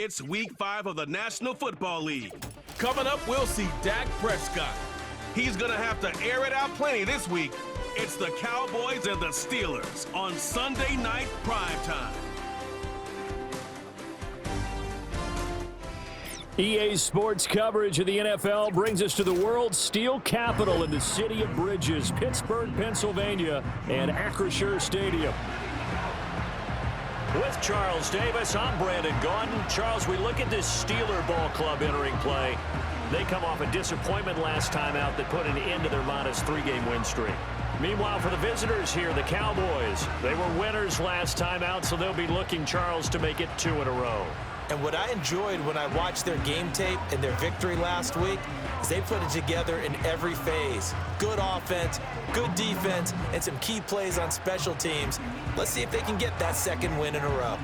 It's Week 5 of the National Football League. Coming up, we'll see Dak Prescott. He's going to have to air it out plenty this week. It's the Cowboys and the Steelers on Sunday Night Primetime. EA Sports coverage of the NFL brings us to the world's steel capital in the city of bridges, Pittsburgh, Pennsylvania, and Acrisure Stadium. With Charles Davis, I'm Brandon Gaudin. Charles, we look at this Steeler ball club entering play. They come off a disappointment last time out that put an end to their modest 3-game win streak. Meanwhile, for the visitors here, the Cowboys, they were winners last time out, so they'll be looking, Charles, to make it 2 in a row. And what I enjoyed when I watched their game tape and their victory last week is they put it together in every phase. Good offense, good defense, and some key plays on special teams. Let's see if they can get that 2nd win in a row.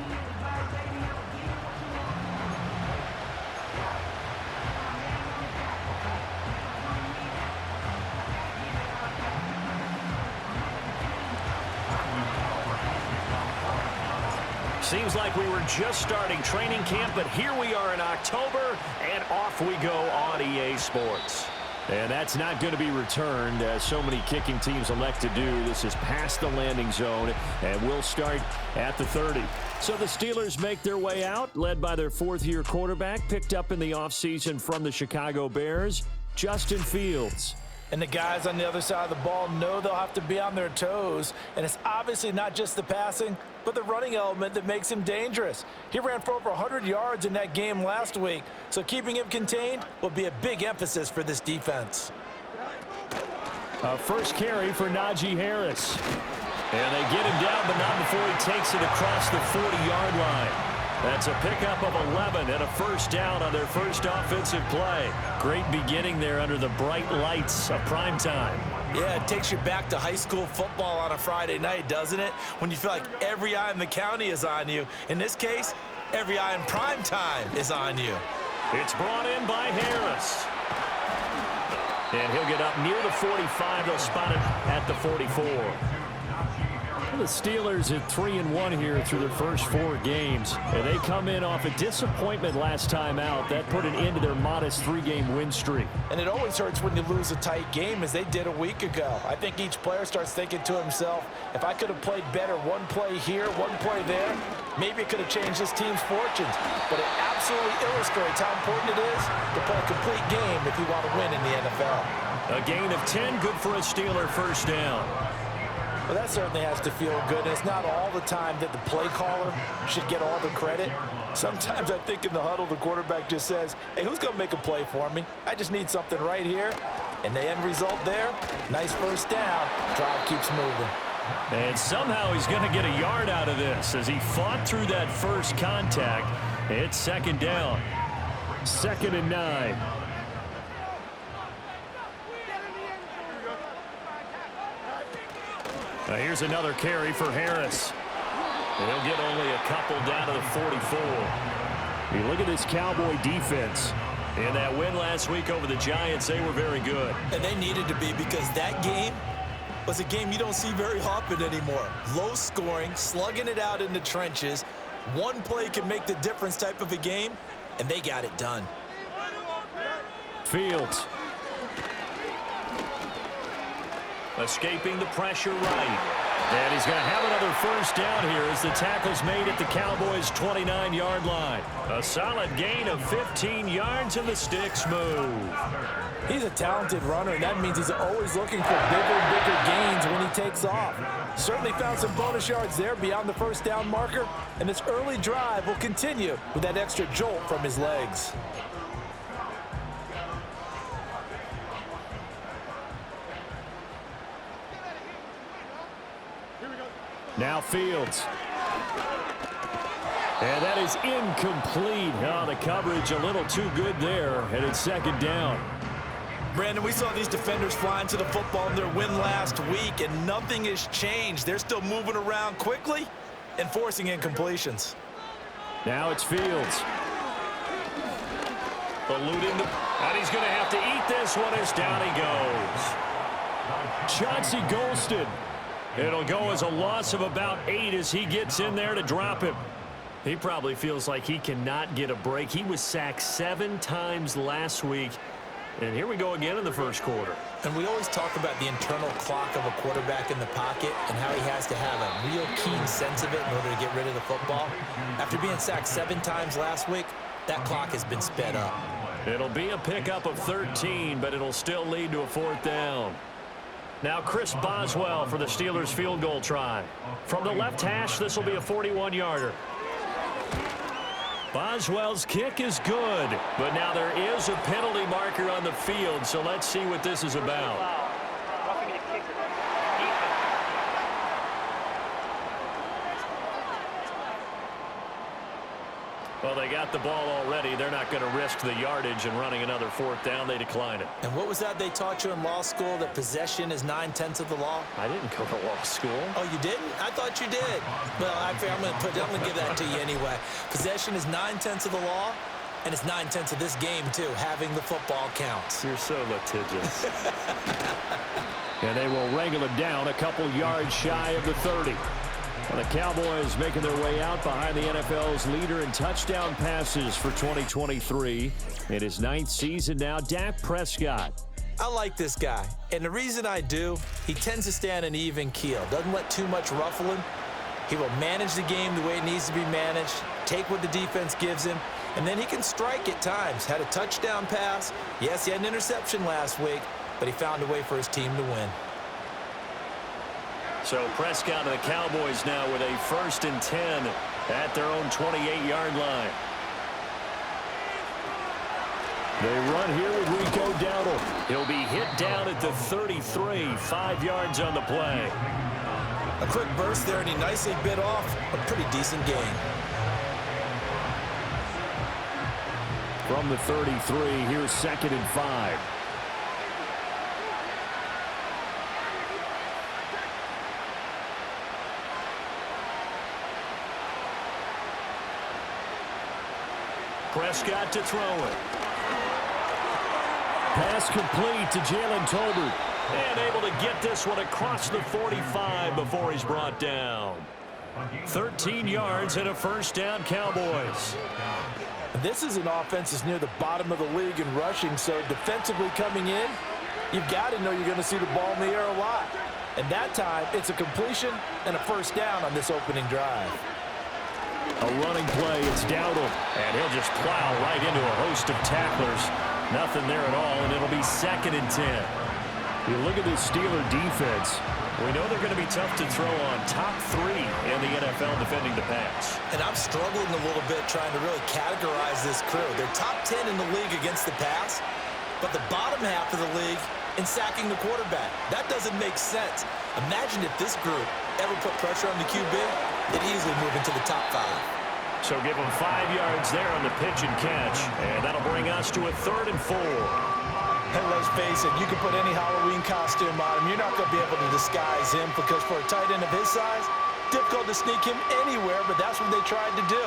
Seems like we were just starting training camp, but here we are in October, and off we go on EA Sports. And that's not going to be returned, as so many kicking teams elect to do. This is past the landing zone, and we'll start at the 30. So the Steelers make their way out, led by their 4th-year quarterback, picked up in the offseason from the Chicago Bears, Justin Fields. And the guys on the other side of the ball know they'll have to be on their toes. And it's obviously not just the passing, but the running element that makes him dangerous. He ran for over 100 yards in that game last week, so keeping him contained will be a big emphasis for this defense. First carry for Najee Harris. And they get him down, but not before he takes it across the 40-yard line. That's a pickup of 11 and a first down on their first offensive play. Great beginning there under the bright lights of primetime. Yeah, it takes you back to high school football on a Friday night, doesn't it? When you feel like every eye in the county is on you. In this case, every eye in primetime is on you. It's brought in by Harris. And he'll get up near the 45. They'll spot it at the 44. The Steelers at 3-1 here through their first 4 games. And they come in off a disappointment last time out. That put an end to their modest 3-game win streak. And it always hurts when you lose a tight game, as they did a week ago. I think each player starts thinking to himself, if I could have played better one play here, one play there, maybe it could have changed this team's fortunes. But it absolutely illustrates how important it is to play a complete game if you want to win in the NFL. A gain of 10, good for a Steeler first down. Well, that certainly has to feel good. And it's not all the time that the play caller should get all the credit. Sometimes I think in the huddle, the quarterback just says, hey, who's going to make a play for me? I just need something right here. And the end result there, nice first down. Drive keeps moving. And somehow he's going to get a yard out of this as he fought through that first contact. It's 2nd down. 2nd and 9. Now here's another carry for Harris. He'll get only a couple down to the 44. You look at this Cowboy defense. In that win last week over the Giants, they were very good. And they needed to be, because that game was a game you don't see very often anymore. Low scoring, slugging it out in the trenches. One play can make the difference type of a game, and they got it done. Fields. Escaping the pressure right. And he's going to have another first down here as the tackle's made at the Cowboys' 29-yard line. A solid gain of 15 yards and the sticks move. He's a talented runner, and that means he's always looking for bigger and bigger gains when he takes off. Certainly found some bonus yards there beyond the first down marker, and this early drive will continue with that extra jolt from his legs. Now Fields. And that is incomplete. Oh, the coverage a little too good there, and it's 2nd down. Brandon, we saw these defenders flying to the football in their win last week, and nothing has changed. They're still moving around quickly and forcing incompletions. Now it's Fields. Eluding the... And he's going to have to eat this one as down he goes. Chauncey Golston. It'll go as a loss of about 8 as he gets in there to drop him. He probably feels like he cannot get a break. He was sacked 7 times last week. And here we go again in the first quarter. And we always talk about the internal clock of a quarterback in the pocket and how he has to have a real keen sense of it in order to get rid of the football. After being sacked 7 times last week, that clock has been sped up. It'll be a pickup of 13, but it'll still lead to a 4th down. Now Chris Boswell for the Steelers field goal try. From the left hash, this will be a 41-yarder. Boswell's kick is good, but now there is a penalty marker on the field, so let's see what this is about. Well, they got the ball already. They're not going to risk the yardage and running another 4th down. They decline it. And what was that they taught you in law school, that possession is 9/10 of the law? I didn't go to law school. Oh, you didn't? I thought you did. Well, I'm going to give that to you anyway. Possession is 9/10 of the law, and it's 9/10 of this game, too. Having the football counts. You're so litigious. And they will wrangle it down a couple yards shy of the 30. Well, the Cowboys making their way out behind the NFL's leader in touchdown passes for 2023. In his 9th season now, Dak Prescott. I like this guy, and the reason I do, he tends to stay on an even keel. Doesn't let too much ruffle him. He will manage the game the way it needs to be managed, take what the defense gives him, and then he can strike at times. Had a touchdown pass. Yes, he had an interception last week, but he found a way for his team to win. So Prescott and the Cowboys now with a 1st and 10 at their own 28-yard line. They run here with Rico Dowdle. He'll be hit down at the 33, 5 yards on the play. A quick burst there, and he nicely bit off a pretty decent gain. From the 33, here's 2nd and 5. Prescott to throw it. Pass complete to Jalen Tolbert. And able to get this one across the 45 before he's brought down. 13 yards and a 1st down, Cowboys. This is an offense that's near the bottom of the league in rushing, so defensively coming in, you've got to know you're going to see the ball in the air a lot. And that time, it's a completion and a 1st down on this opening drive. A running play, it's Dowdle. And he'll just plow right into a host of tacklers. Nothing there at all, and it'll be 2nd and 10. You look at this Steeler defense. We know they're going to be tough to throw on. Top 3 in the NFL defending the pass. And I'm struggling a little bit trying to really categorize this crew. They're top 10 in the league against the pass, but the bottom half of the league in sacking the quarterback. That doesn't make sense. Imagine if this group ever put pressure on the QB, they'd easily move into the top 5. So give them 5 yards there on the pitch and catch, and that'll bring us to a 3rd and 4. And let's face it, you can put any Halloween costume on him. You're not going to be able to disguise him, because for a tight end of his size, difficult to sneak him anywhere, but that's what they tried to do.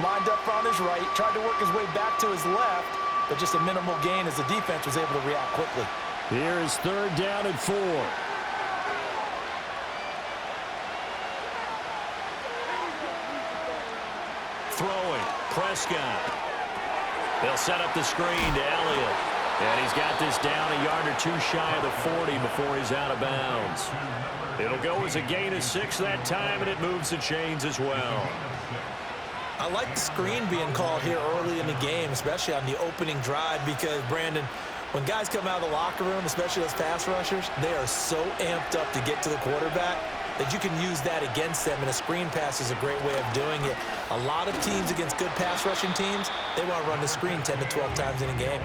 Lined up on his right, tried to work his way back to his left, but just a minimal gain as the defense was able to react quickly. Here is 3rd down and 4. Throwing, Prescott. They'll set up the screen to Elliott. And he's got this down a yard or 2 shy of the 40 before he's out of bounds. It'll go as a gain of 6 that time, and it moves the chains as well. I like the screen being called here early in the game, especially on the opening drive, because, Brandon, when guys come out of the locker room, especially those pass rushers, they are so amped up to get to the quarterback that you can use that against them, and a screen pass is a great way of doing it. A lot of teams against good pass rushing teams, they want to run the screen 10 to 12 times in a game.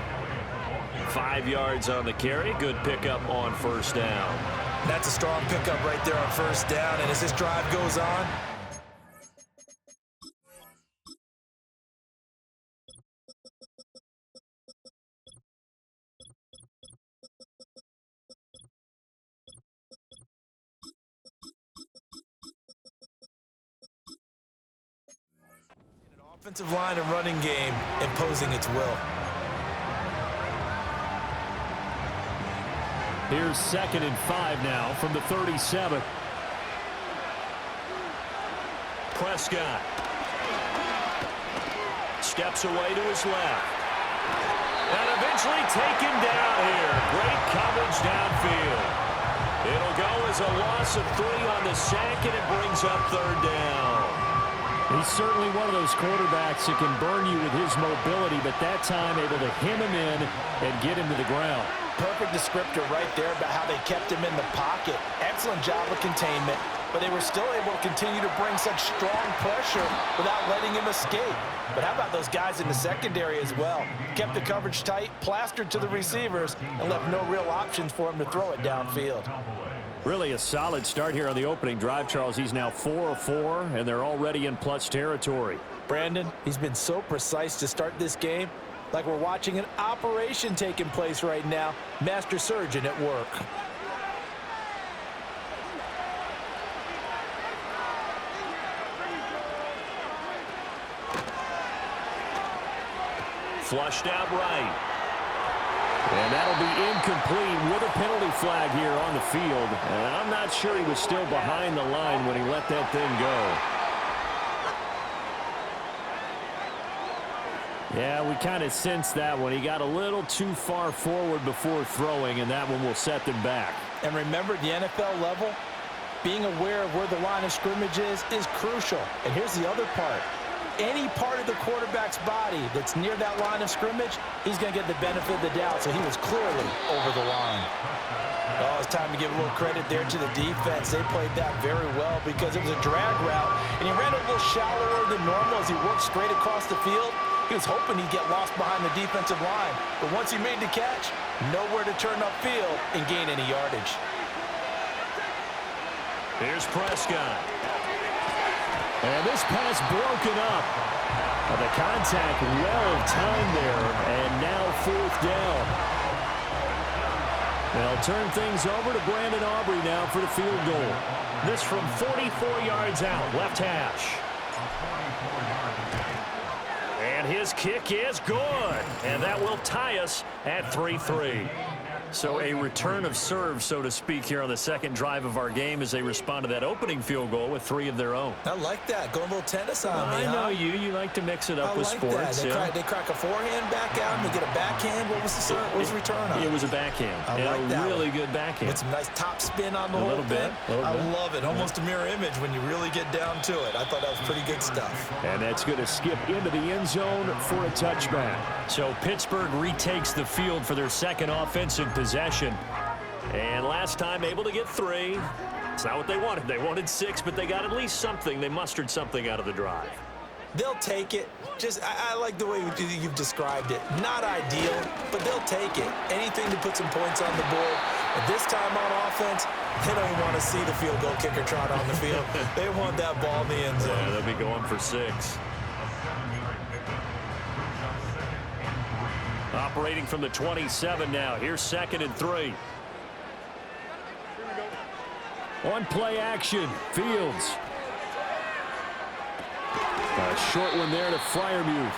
5 yards on the carry. Good pickup on 1st down. That's a strong pickup right there on 1st down, and as this drive goes on, offensive line and running game imposing its will. Here's 2nd and 5 now from the 37. Prescott. Steps away to his left. And eventually taken down here. Great coverage downfield. It'll go as a loss of 3 on the sack, and it brings up 3rd down. He's certainly one of those quarterbacks that can burn you with his mobility, but that time able to hem him in and get him to the ground. Perfect descriptor right there about how they kept him in the pocket. Excellent job of containment, but they were still able to continue to bring such strong pressure without letting him escape. But how about those guys in the secondary as well? Kept the coverage tight, plastered to the receivers, and left no real options for him to throw it downfield. Really a solid start here on the opening drive, Charles. He's now 4 of 4, and they're already in plus territory. Brandon, he's been so precise to start this game, like we're watching an operation taking place right now. Master surgeon at work. Flushed out right. And that'll be incomplete with a penalty flag here on the field. And I'm not sure he was still behind the line when he let that thing go. Yeah, we kind of sensed that one. He got a little too far forward before throwing, and that one will set them back. And remember, the NFL level, being aware of where the line of scrimmage is crucial. And here's the other part. Any part of the quarterback's body that's near that line of scrimmage, he's going to get the benefit of the doubt, so he was clearly over the line. Oh, it's time to give a little credit there to the defense. They played that very well because it was a drag route, and he ran a little shallower than normal as he worked straight across the field. He was hoping he'd get lost behind the defensive line, but once he made the catch, nowhere to turn upfield and gain any yardage. Here's Prescott. And this pass broken up. The contact well timed there, and now 4th down. They'll turn things over to Brandon Aubrey now for the field goal. This from 44 yards out, left hash. And his kick is good. And that will tie us at 3-3. So a return of serve, so to speak, here on the second drive of our game as they respond to that opening field goal with 3 of their own. I like that. Going a little tennis on me, I know you. You like to mix it up with sports. That. They crack a forehand back out and they get a backhand. What was the return on? It was a backhand. I like that. Really good backhand. With some nice top spin on the whole little bit. I love it. Almost a mirror image when you really get down to it. I thought that was pretty good stuff. And that's going to skip into the end zone for a touchback. So Pittsburgh retakes the field for their second offensive possession. And last time able to get 3. It's not what they wanted. They wanted 6, but they got at least something. They mustered something out of the drive. They'll take it. I like the way you've described it. Not ideal, but they'll take it. Anything to put some points on the board. But this time on offense, they don't even want to see the field goal kicker trot on the field. They want that ball in the end zone. Yeah, they'll be going for 6. Operating from the 27 now. Here's 2nd and 3. On play action, Fields. A short one there to Freiermuth.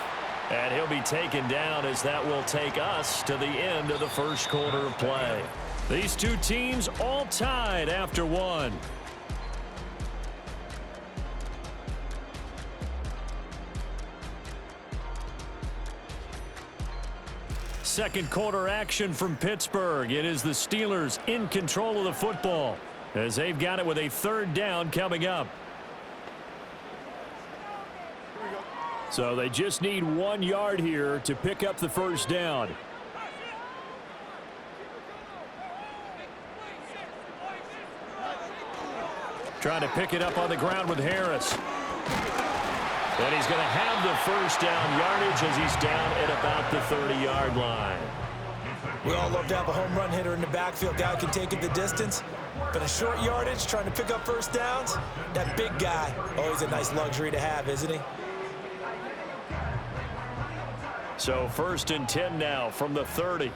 And he'll be taken down as that will take us to the end of the first quarter of play. These two teams all tied after 1. Second quarter action from Pittsburgh. It is the Steelers in control of the football as they've got it with a 3rd down coming up. So they just need 1 yard here to pick up the 1st down. Trying to pick it up on the ground with Harris. And he's going to have the 1st down yardage as he's down at about the 30-yard line. We all love to have a home run hitter in the backfield. Guy can take it the distance. But a short yardage, trying to pick up 1st downs, that big guy, always a nice luxury to have, isn't he? So 1st and 10 now from the 30.